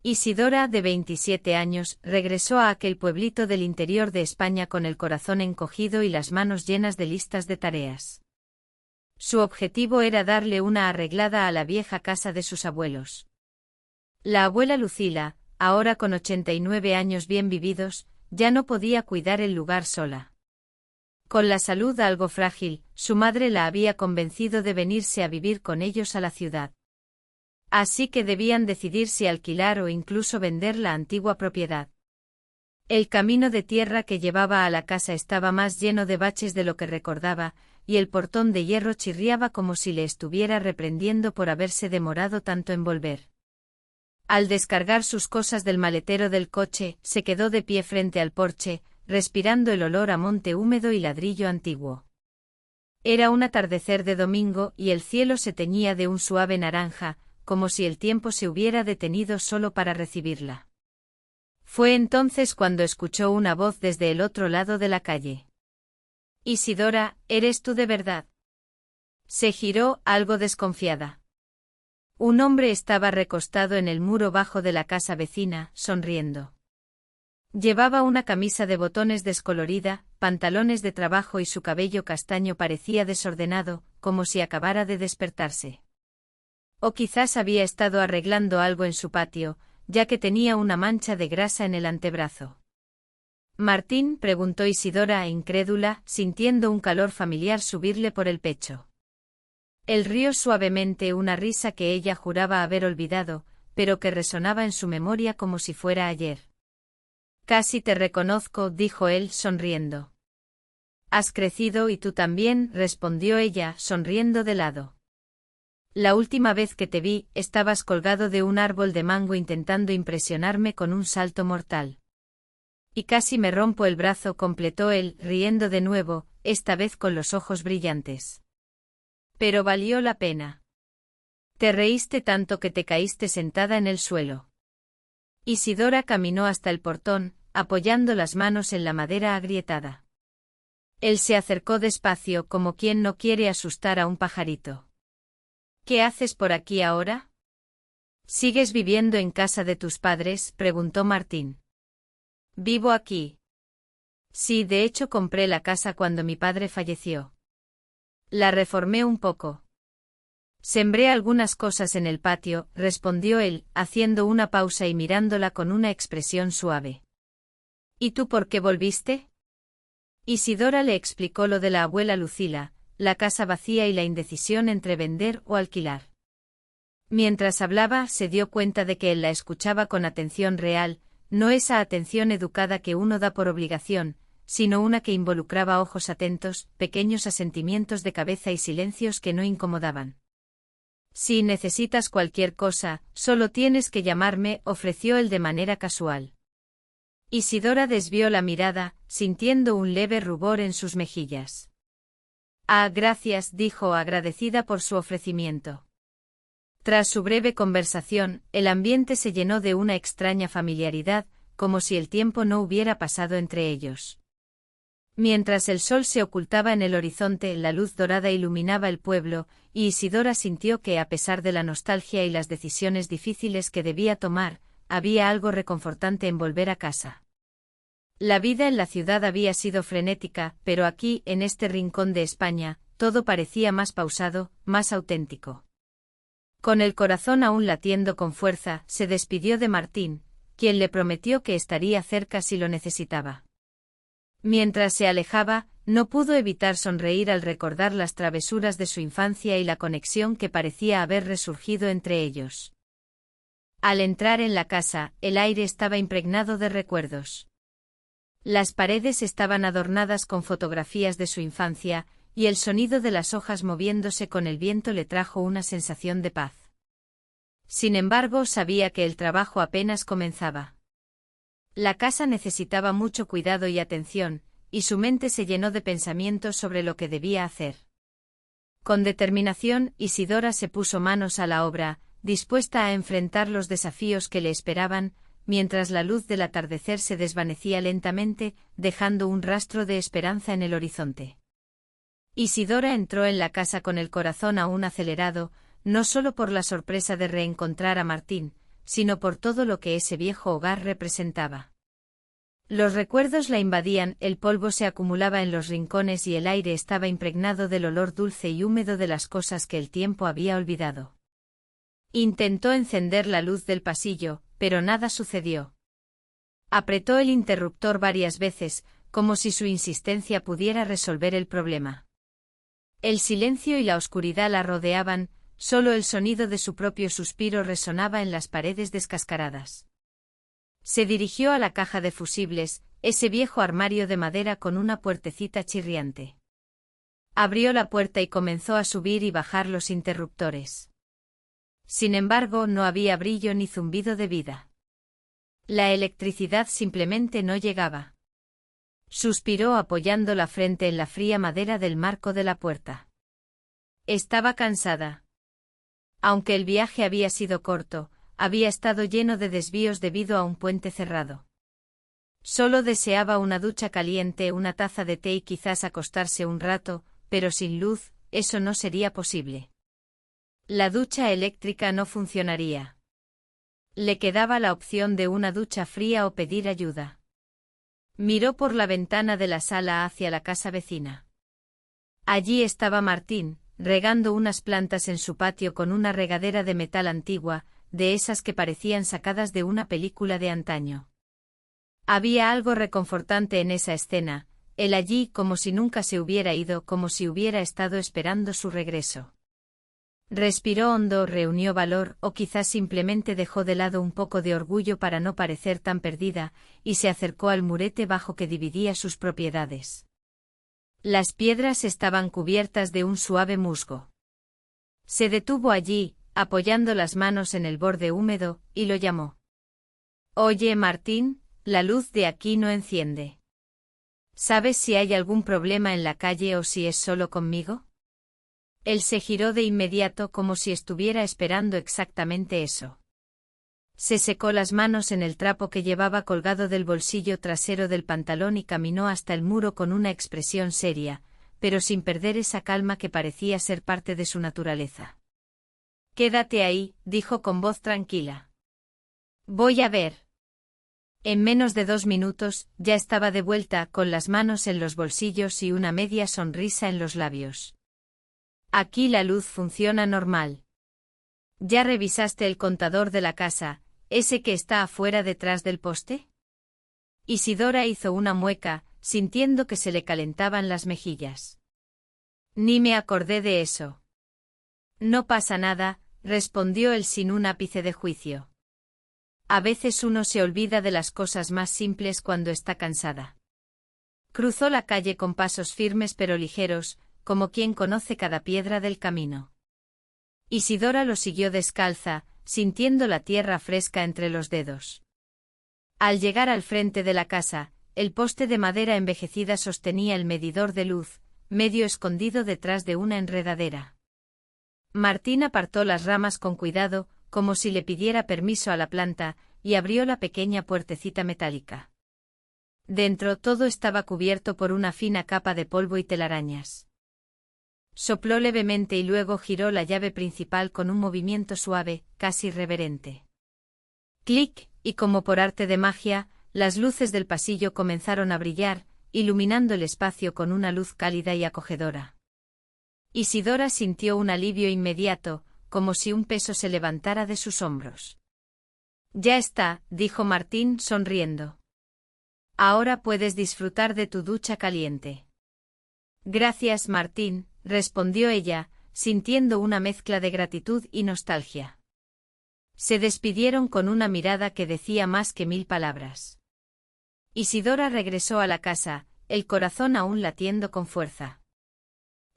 Isidora, de 27 años, regresó a aquel pueblito del interior de España con el corazón encogido y las manos llenas de listas de tareas. Su objetivo era darle una arreglada a la vieja casa de sus abuelos. La abuela Lucila, ahora con 89 años bien vividos, ya no podía cuidar el lugar sola. Con la salud algo frágil, su madre la había convencido de venirse a vivir con ellos a la ciudad. Así que debían decidir si alquilar o incluso vender la antigua propiedad. El camino de tierra que llevaba a la casa estaba más lleno de baches de lo que recordaba, y el portón de hierro chirriaba como si le estuviera reprendiendo por haberse demorado tanto en volver. Al descargar sus cosas del maletero del coche, se quedó de pie frente al porche, respirando el olor a monte húmedo y ladrillo antiguo. Era un atardecer de domingo y el cielo se teñía de un suave naranja, como si el tiempo se hubiera detenido solo para recibirla. Fue entonces cuando escuchó una voz desde el otro lado de la calle. «Isidora, ¿eres tú de verdad?». Se giró, algo desconfiada. Un hombre estaba recostado en el muro bajo de la casa vecina, sonriendo. Llevaba una camisa de botones descolorida, pantalones de trabajo y su cabello castaño parecía desordenado, como si acabara de despertarse. O quizás había estado arreglando algo en su patio, ya que tenía una mancha de grasa en el antebrazo. «¿Martín?», preguntó Isidora incrédula, sintiendo un calor familiar subirle por el pecho. Él rió suavemente, una risa que ella juraba haber olvidado, pero que resonaba en su memoria como si fuera ayer. «Casi te reconozco», dijo él, sonriendo. «Has crecido y tú también», respondió ella, sonriendo de lado. «La última vez que te vi, estabas colgado de un árbol de mango intentando impresionarme con un salto mortal. Y casi me rompo el brazo», completó él, riendo de nuevo, esta vez con los ojos brillantes. «Pero valió la pena. Te reíste tanto que te caíste sentada en el suelo». Isidora caminó hasta el portón, apoyando las manos en la madera agrietada. Él se acercó despacio, como quien no quiere asustar a un pajarito. «¿Qué haces por aquí ahora?». «¿Sigues viviendo en casa de tus padres?», preguntó Martín. «Vivo aquí». «Sí, de hecho compré la casa cuando mi padre falleció. La reformé un poco. Sembré algunas cosas en el patio», respondió él, haciendo una pausa y mirándola con una expresión suave. «¿Y tú por qué volviste?». Isidora le explicó lo de la abuela Lucila, la casa vacía y la indecisión entre vender o alquilar. Mientras hablaba, se dio cuenta de que él la escuchaba con atención real, no esa atención educada que uno da por obligación, sino una que involucraba ojos atentos, pequeños asentimientos de cabeza y silencios que no incomodaban. «Si necesitas cualquier cosa, solo tienes que llamarme», ofreció él de manera casual. Isidora desvió la mirada, sintiendo un leve rubor en sus mejillas. «Ah, gracias», dijo agradecida por su ofrecimiento. Tras su breve conversación, el ambiente se llenó de una extraña familiaridad, como si el tiempo no hubiera pasado entre ellos. Mientras el sol se ocultaba en el horizonte, la luz dorada iluminaba el pueblo, y Isidora sintió que, a pesar de la nostalgia y las decisiones difíciles que debía tomar, había algo reconfortante en volver a casa. La vida en la ciudad había sido frenética, pero aquí, en este rincón de España, todo parecía más pausado, más auténtico. Con el corazón aún latiendo con fuerza, se despidió de Martín, quien le prometió que estaría cerca si lo necesitaba. Mientras se alejaba, no pudo evitar sonreír al recordar las travesuras de su infancia y la conexión que parecía haber resurgido entre ellos. Al entrar en la casa, el aire estaba impregnado de recuerdos. Las paredes estaban adornadas con fotografías de su infancia, y el sonido de las hojas moviéndose con el viento le trajo una sensación de paz. Sin embargo, sabía que el trabajo apenas comenzaba. La casa necesitaba mucho cuidado y atención, y su mente se llenó de pensamientos sobre lo que debía hacer. Con determinación, Isidora se puso manos a la obra, dispuesta a enfrentar los desafíos que le esperaban, mientras la luz del atardecer se desvanecía lentamente, dejando un rastro de esperanza en el horizonte. Isidora entró en la casa con el corazón aún acelerado, no solo por la sorpresa de reencontrar a Martín, sino por todo lo que ese viejo hogar representaba. Los recuerdos la invadían, el polvo se acumulaba en los rincones y el aire estaba impregnado del olor dulce y húmedo de las cosas que el tiempo había olvidado. Intentó encender la luz del pasillo, pero nada sucedió. Apretó el interruptor varias veces, como si su insistencia pudiera resolver el problema. El silencio y la oscuridad la rodeaban, solo el sonido de su propio suspiro resonaba en las paredes descascaradas. Se dirigió a la caja de fusibles, ese viejo armario de madera con una puertecita chirriante. Abrió la puerta y comenzó a subir y bajar los interruptores. Sin embargo, no había brillo ni zumbido de vida. La electricidad simplemente no llegaba. Suspiró apoyando la frente en la fría madera del marco de la puerta. Estaba cansada. Aunque el viaje había sido corto, había estado lleno de desvíos debido a un puente cerrado. Solo deseaba una ducha caliente, una taza de té y quizás acostarse un rato, pero sin luz, eso no sería posible. La ducha eléctrica no funcionaría. Le quedaba la opción de una ducha fría o pedir ayuda. Miró por la ventana de la sala hacia la casa vecina. Allí estaba Martín, regando unas plantas en su patio con una regadera de metal antigua, de esas que parecían sacadas de una película de antaño. Había algo reconfortante en esa escena, él allí como si nunca se hubiera ido, como si hubiera estado esperando su regreso. Respiró hondo, reunió valor, o quizás simplemente dejó de lado un poco de orgullo para no parecer tan perdida, y se acercó al murete bajo que dividía sus propiedades. Las piedras estaban cubiertas de un suave musgo. Se detuvo allí, apoyando las manos en el borde húmedo, y lo llamó. «Oye, Martín, la luz de aquí no enciende. ¿Sabes si hay algún problema en la calle o si es solo conmigo?» Él se giró de inmediato como si estuviera esperando exactamente eso. Se secó las manos en el trapo que llevaba colgado del bolsillo trasero del pantalón y caminó hasta el muro con una expresión seria, pero sin perder esa calma que parecía ser parte de su naturaleza. «Quédate ahí», dijo con voz tranquila. «Voy a ver». En menos de 2 minutos, ya estaba de vuelta, con las manos en los bolsillos y una media sonrisa en los labios. «Aquí la luz funciona normal. ¿Ya revisaste el contador de la casa, ese que está afuera detrás del poste?» Isidora hizo una mueca, sintiendo que se le calentaban las mejillas. «Ni me acordé de eso». «No pasa nada», respondió él sin un ápice de juicio. A veces uno se olvida de las cosas más simples cuando está cansada. Cruzó la calle con pasos firmes pero ligeros, como quien conoce cada piedra del camino. Isidora lo siguió descalza, sintiendo la tierra fresca entre los dedos. Al llegar al frente de la casa, el poste de madera envejecida sostenía el medidor de luz, medio escondido detrás de una enredadera. Martín apartó las ramas con cuidado, como si le pidiera permiso a la planta, y abrió la pequeña puertecita metálica. Dentro todo estaba cubierto por una fina capa de polvo y telarañas. Sopló levemente y luego giró la llave principal con un movimiento suave, casi reverente. Clic, y como por arte de magia, las luces del pasillo comenzaron a brillar, iluminando el espacio con una luz cálida y acogedora. Isidora sintió un alivio inmediato, como si un peso se levantara de sus hombros. «Ya está», dijo Martín sonriendo. «Ahora puedes disfrutar de tu ducha caliente». «Gracias, Martín», respondió ella, sintiendo una mezcla de gratitud y nostalgia. Se despidieron con una mirada que decía más que 1000 palabras. Isidora regresó a la casa, el corazón aún latiendo con fuerza.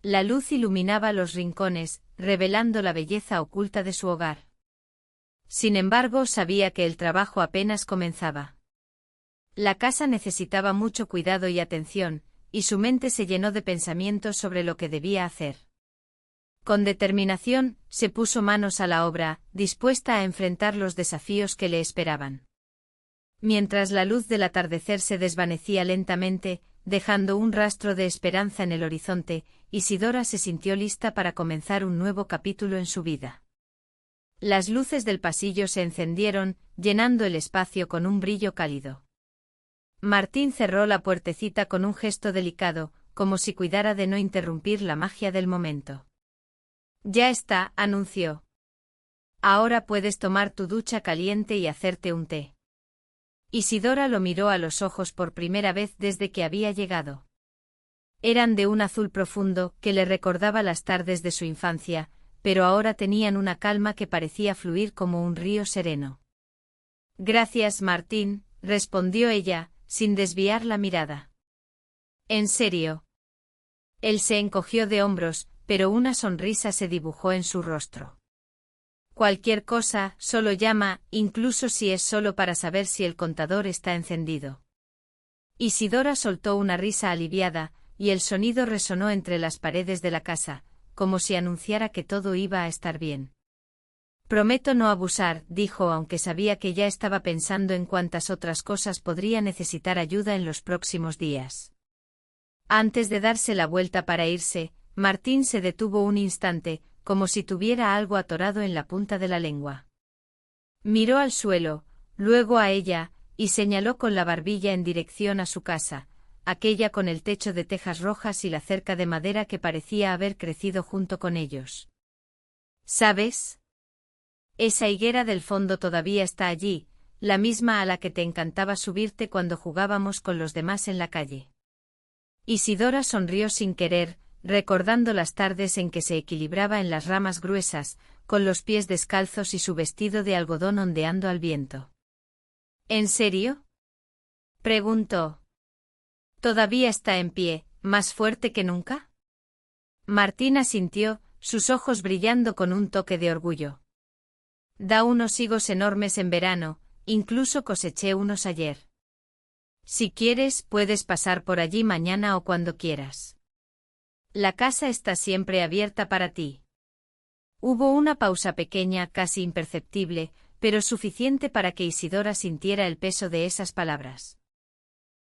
La luz iluminaba los rincones, revelando la belleza oculta de su hogar. Sin embargo, sabía que el trabajo apenas comenzaba. La casa necesitaba mucho cuidado y atención, y su mente se llenó de pensamientos sobre lo que debía hacer. Con determinación, se puso manos a la obra, dispuesta a enfrentar los desafíos que le esperaban. Mientras la luz del atardecer se desvanecía lentamente, dejando un rastro de esperanza en el horizonte, Isidora se sintió lista para comenzar un nuevo capítulo en su vida. Las luces del pasillo se encendieron, llenando el espacio con un brillo cálido. Martín cerró la puertecita con un gesto delicado, como si cuidara de no interrumpir la magia del momento. Ya está, anunció. Ahora puedes tomar tu ducha caliente y hacerte un té. Isidora lo miró a los ojos por primera vez desde que había llegado. Eran de un azul profundo que le recordaba las tardes de su infancia, pero ahora tenían una calma que parecía fluir como un río sereno. Gracias, Martín, respondió ella, sin desviar la mirada. ¿En serio? Él se encogió de hombros, pero una sonrisa se dibujó en su rostro. Cualquier cosa, solo llama, incluso si es solo para saber si el contador está encendido. Isidora soltó una risa aliviada, y el sonido resonó entre las paredes de la casa, como si anunciara que todo iba a estar bien. Prometo no abusar, dijo, aunque sabía que ya estaba pensando en cuántas otras cosas podría necesitar ayuda en los próximos días. Antes de darse la vuelta para irse, Martín se detuvo un instante, como si tuviera algo atorado en la punta de la lengua. Miró al suelo, luego a ella, y señaló con la barbilla en dirección a su casa, aquella con el techo de tejas rojas y la cerca de madera que parecía haber crecido junto con ellos. ¿Sabes? Esa higuera del fondo todavía está allí, la misma a la que te encantaba subirte cuando jugábamos con los demás en la calle. Isidora sonrió sin querer, recordando las tardes en que se equilibraba en las ramas gruesas, con los pies descalzos y su vestido de algodón ondeando al viento. ¿En serio?, preguntó. ¿Todavía está en pie, más fuerte que nunca? Martín asintió, sus ojos brillando con un toque de orgullo. Da unos higos enormes en verano, incluso coseché unos ayer. Si quieres, puedes pasar por allí mañana o cuando quieras. La casa está siempre abierta para ti. Hubo una pausa pequeña, casi imperceptible, pero suficiente para que Isidora sintiera el peso de esas palabras.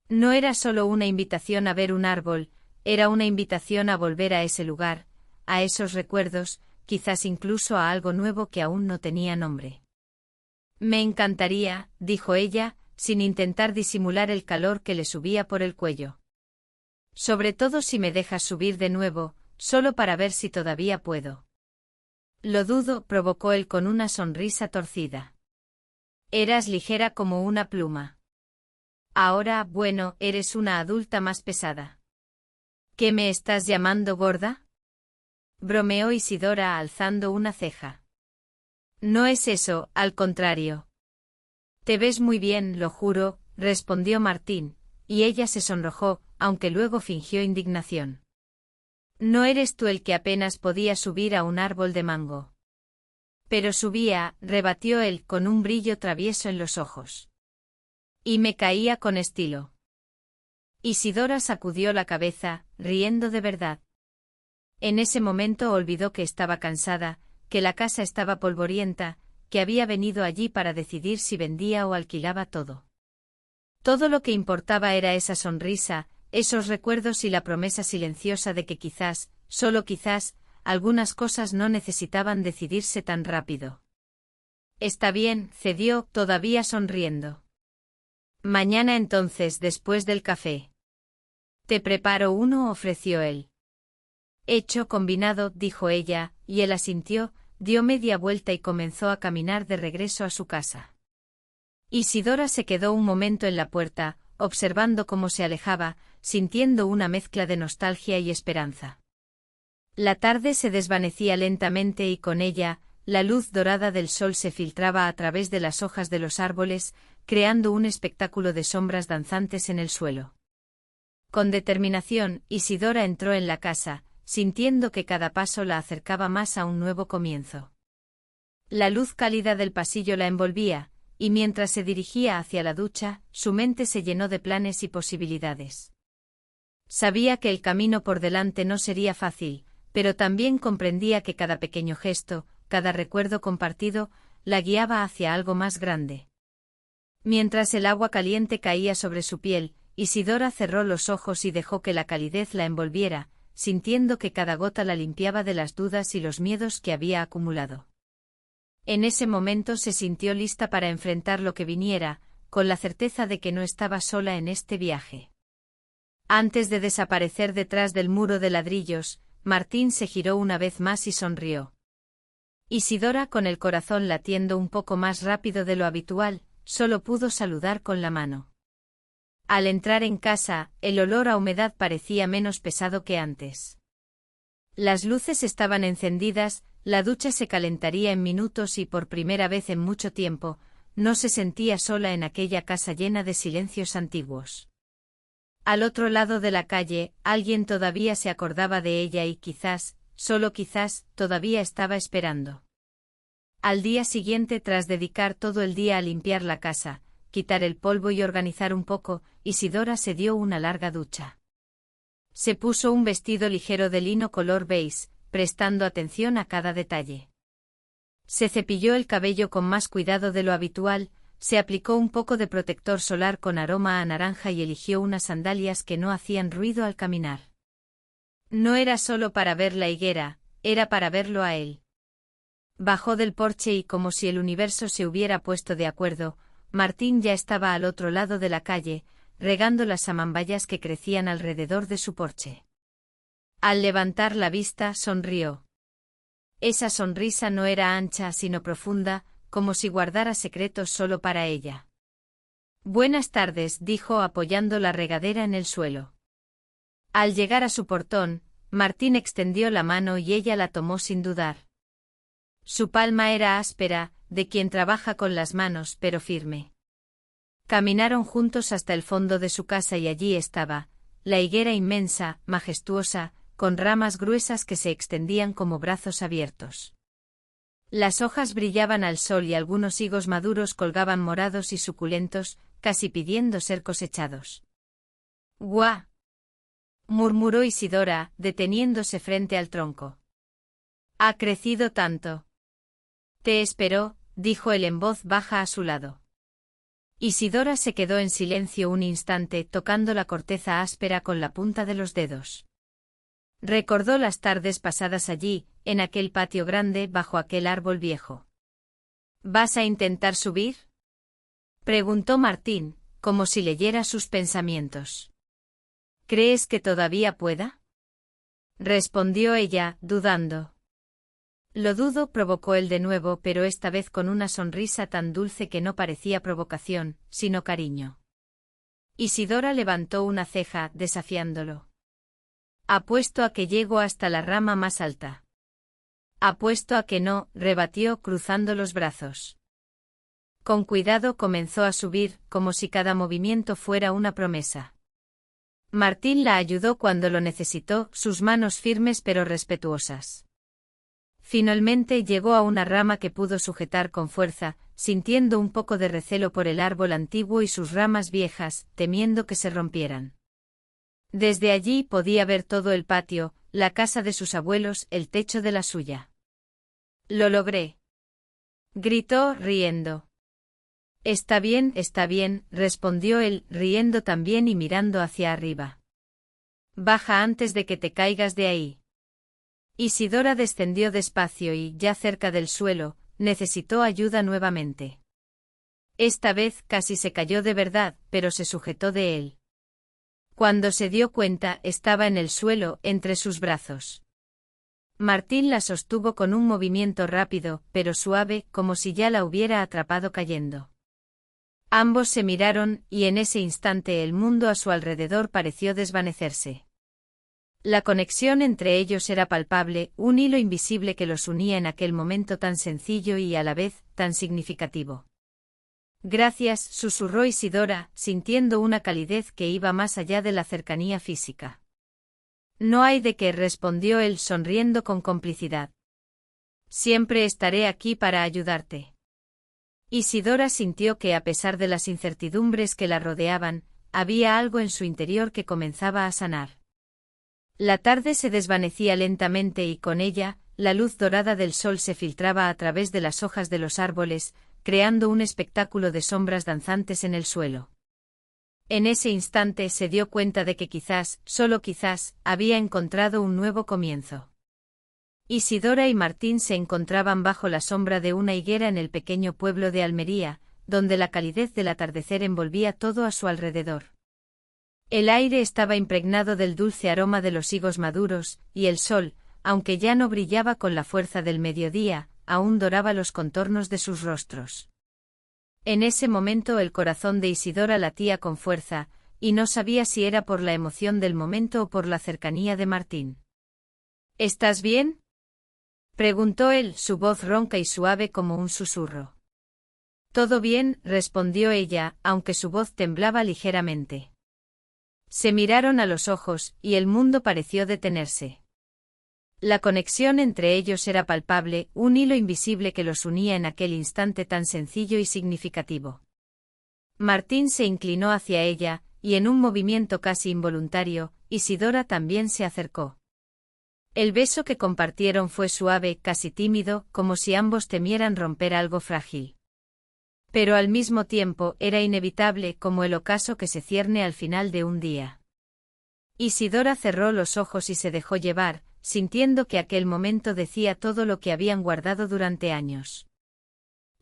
No era solo una invitación a ver un árbol, era una invitación a volver a ese lugar, a esos recuerdos, quizás incluso a algo nuevo que aún no tenía nombre. Me encantaría, dijo ella, sin intentar disimular el calor que le subía por el cuello. Sobre todo si me dejas subir de nuevo, solo para ver si todavía puedo. Lo dudo, provocó él con una sonrisa torcida. Eras ligera como una pluma. Ahora, bueno, eres una adulta más pesada. ¿Qué me estás llamando gorda?, bromeó Isidora alzando una ceja. No es eso, al contrario. Te ves muy bien, lo juro, respondió Martín, y ella se sonrojó, aunque luego fingió indignación. No eres tú el que apenas podía subir a un árbol de mango. Pero subía, rebatió él con un brillo travieso en los ojos. Y me caía con estilo. Isidora sacudió la cabeza, riendo de verdad. En ese momento olvidó que estaba cansada, que la casa estaba polvorienta, que había venido allí para decidir si vendía o alquilaba todo. Todo lo que importaba era esa sonrisa, esos recuerdos y la promesa silenciosa de que quizás, solo quizás, algunas cosas no necesitaban decidirse tan rápido. Está bien, cedió, todavía sonriendo. Mañana entonces, después del café. Te preparo uno, ofreció él. Hecho combinado, dijo ella, y él asintió, dio media vuelta y comenzó a caminar de regreso a su casa. Isidora se quedó un momento en la puerta, observando cómo se alejaba, sintiendo una mezcla de nostalgia y esperanza. La tarde se desvanecía lentamente y con ella, la luz dorada del sol se filtraba a través de las hojas de los árboles, creando un espectáculo de sombras danzantes en el suelo. Con determinación, Isidora entró en la casa, sintiendo que cada paso la acercaba más a un nuevo comienzo. La luz cálida del pasillo la envolvía, y mientras se dirigía hacia la ducha, su mente se llenó de planes y posibilidades. Sabía que el camino por delante no sería fácil, pero también comprendía que cada pequeño gesto, cada recuerdo compartido, la guiaba hacia algo más grande. Mientras el agua caliente caía sobre su piel, Isidora cerró los ojos y dejó que la calidez la envolviera, sintiendo que cada gota la limpiaba de las dudas y los miedos que había acumulado. En ese momento se sintió lista para enfrentar lo que viniera, con la certeza de que no estaba sola en este viaje. Antes de desaparecer detrás del muro de ladrillos, Martín se giró una vez más y sonrió. Isidora, con el corazón latiendo un poco más rápido de lo habitual, solo pudo saludar con la mano. Al entrar en casa, el olor a humedad parecía menos pesado que antes. Las luces estaban encendidas, la ducha se calentaría en minutos y por primera vez en mucho tiempo, no se sentía sola en aquella casa llena de silencios antiguos. Al otro lado de la calle, alguien todavía se acordaba de ella y quizás, solo quizás, todavía estaba esperando. Al día siguiente, tras dedicar todo el día a limpiar la casa, quitar el polvo y organizar un poco, Isidora se dio una larga ducha. Se puso un vestido ligero de lino color beige, prestando atención a cada detalle. Se cepilló el cabello con más cuidado de lo habitual, se aplicó un poco de protector solar con aroma a naranja y eligió unas sandalias que no hacían ruido al caminar. No era solo para ver la higuera, era para verlo a él. Bajó del porche y como si el universo se hubiera puesto de acuerdo, Martín ya estaba al otro lado de la calle, regando las samambayas que crecían alrededor de su porche. Al levantar la vista, sonrió. Esa sonrisa no era ancha sino profunda, como si guardara secretos solo para ella. Buenas tardes, dijo apoyando la regadera en el suelo. Al llegar a su portón, Martín extendió la mano y ella la tomó sin dudar. Su palma era áspera, de quien trabaja con las manos pero firme. Caminaron juntos hasta el fondo de su casa y allí estaba, la higuera inmensa, majestuosa, con ramas gruesas que se extendían como brazos abiertos. Las hojas brillaban al sol y algunos higos maduros colgaban morados y suculentos, casi pidiendo ser cosechados. ¡Guau! Murmuró Isidora, deteniéndose frente al tronco. Ha crecido tanto. Te espero, dijo él en voz baja a su lado. Isidora se quedó en silencio un instante, tocando la corteza áspera con la punta de los dedos. Recordó las tardes pasadas allí, en aquel patio grande bajo aquel árbol viejo. ¿Vas a intentar subir?, preguntó Martín, como si leyera sus pensamientos. ¿Crees que todavía pueda?, respondió ella, dudando. Lo dudo, provocó él de nuevo, pero esta vez con una sonrisa tan dulce que no parecía provocación, sino cariño. Isidora levantó una ceja, desafiándolo. Apuesto a que llego hasta la rama más alta. Apuesto a que no, rebatió cruzando los brazos. Con cuidado comenzó a subir, como si cada movimiento fuera una promesa. Martín la ayudó cuando lo necesitó, sus manos firmes pero respetuosas. Finalmente llegó a una rama que pudo sujetar con fuerza, sintiendo un poco de recelo por el árbol antiguo y sus ramas viejas, temiendo que se rompieran. Desde allí podía ver todo el patio, la casa de sus abuelos, el techo de la suya. Lo logré, gritó, riendo. Está bien, respondió él, riendo también y mirando hacia arriba. Baja antes de que te caigas de ahí. Isidora descendió despacio y, ya cerca del suelo, necesitó ayuda nuevamente. Esta vez casi se cayó de verdad, pero se sujetó de él. Cuando se dio cuenta, estaba en el suelo, entre sus brazos. Martín la sostuvo con un movimiento rápido, pero suave, como si ya la hubiera atrapado cayendo. Ambos se miraron, y en ese instante el mundo a su alrededor pareció desvanecerse. La conexión entre ellos era palpable, un hilo invisible que los unía en aquel momento tan sencillo y a la vez, tan significativo. Gracias, susurró Isidora, sintiendo una calidez que iba más allá de la cercanía física. No hay de qué, respondió él sonriendo con complicidad. Siempre estaré aquí para ayudarte. Isidora sintió que a pesar de las incertidumbres que la rodeaban, había algo en su interior que comenzaba a sanar. La tarde se desvanecía lentamente y con ella, la luz dorada del sol se filtraba a través de las hojas de los árboles, creando un espectáculo de sombras danzantes en el suelo. En ese instante se dio cuenta de que quizás, solo quizás, había encontrado un nuevo comienzo. Isidora y Martín se encontraban bajo la sombra de una higuera en el pequeño pueblo de Almería, donde la calidez del atardecer envolvía todo a su alrededor. El aire estaba impregnado del dulce aroma de los higos maduros, y el sol, aunque ya no brillaba con la fuerza del mediodía, aún doraba los contornos de sus rostros. En ese momento el corazón de Isidora latía con fuerza, y no sabía si era por la emoción del momento o por la cercanía de Martín. ¿Estás bien?, preguntó él, su voz ronca y suave como un susurro. Todo bien, respondió ella, aunque su voz temblaba ligeramente. Se miraron a los ojos, y el mundo pareció detenerse. La conexión entre ellos era palpable, un hilo invisible que los unía en aquel instante tan sencillo y significativo. Martín se inclinó hacia ella, y en un movimiento casi involuntario, Isidora también se acercó. El beso que compartieron fue suave, casi tímido, como si ambos temieran romper algo frágil. Pero al mismo tiempo era inevitable, como el ocaso que se cierne al final de un día. Isidora cerró los ojos y se dejó llevar, sintiendo que aquel momento decía todo lo que habían guardado durante años.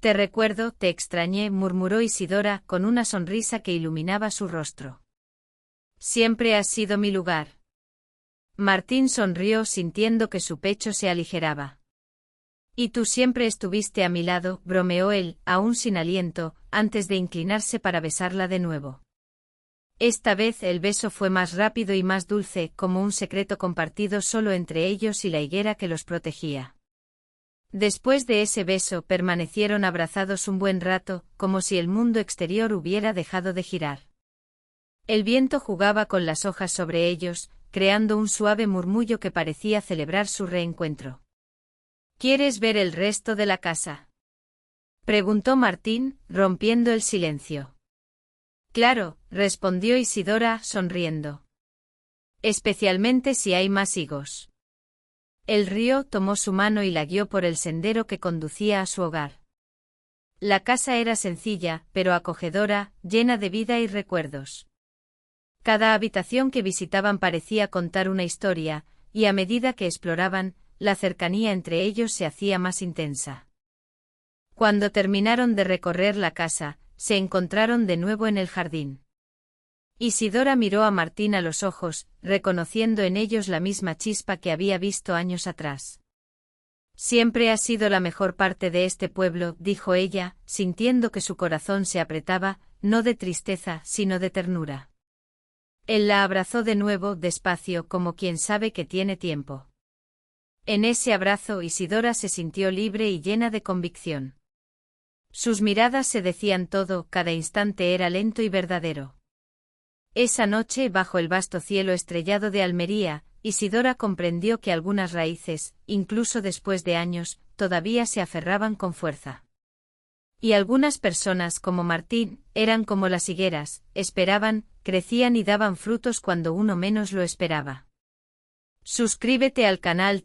Te recuerdo, te extrañé, murmuró Isidora, con una sonrisa que iluminaba su rostro. Siempre has sido mi lugar. Martín sonrió sintiendo que su pecho se aligeraba. Y tú siempre estuviste a mi lado, bromeó él, aún sin aliento, antes de inclinarse para besarla de nuevo. Esta vez el beso fue más rápido y más dulce, como un secreto compartido solo entre ellos y la higuera que los protegía. Después de ese beso permanecieron abrazados un buen rato, como si el mundo exterior hubiera dejado de girar. El viento jugaba con las hojas sobre ellos, creando un suave murmullo que parecía celebrar su reencuentro. ¿Quieres ver el resto de la casa?, preguntó Martín, rompiendo el silencio. Claro, respondió Isidora, sonriendo. Especialmente si hay más higos. El río tomó su mano y la guió por el sendero que conducía a su hogar. La casa era sencilla, pero acogedora, llena de vida y recuerdos. Cada habitación que visitaban parecía contar una historia, y a medida que exploraban, la cercanía entre ellos se hacía más intensa. Cuando terminaron de recorrer la casa, se encontraron de nuevo en el jardín. Isidora miró a Martín a los ojos, reconociendo en ellos la misma chispa que había visto años atrás. Siempre has sido la mejor parte de este pueblo, dijo ella, sintiendo que su corazón se apretaba, no de tristeza, sino de ternura. Él la abrazó de nuevo, despacio, como quien sabe que tiene tiempo. En ese abrazo Isidora se sintió libre y llena de convicción. Sus miradas se decían todo, cada instante era lento y verdadero. Esa noche, bajo el vasto cielo estrellado de Almería, Isidora comprendió que algunas raíces, incluso después de años, todavía se aferraban con fuerza. Y algunas personas como Martín, eran como las higueras, esperaban, crecían y daban frutos cuando uno menos lo esperaba. Suscríbete al canal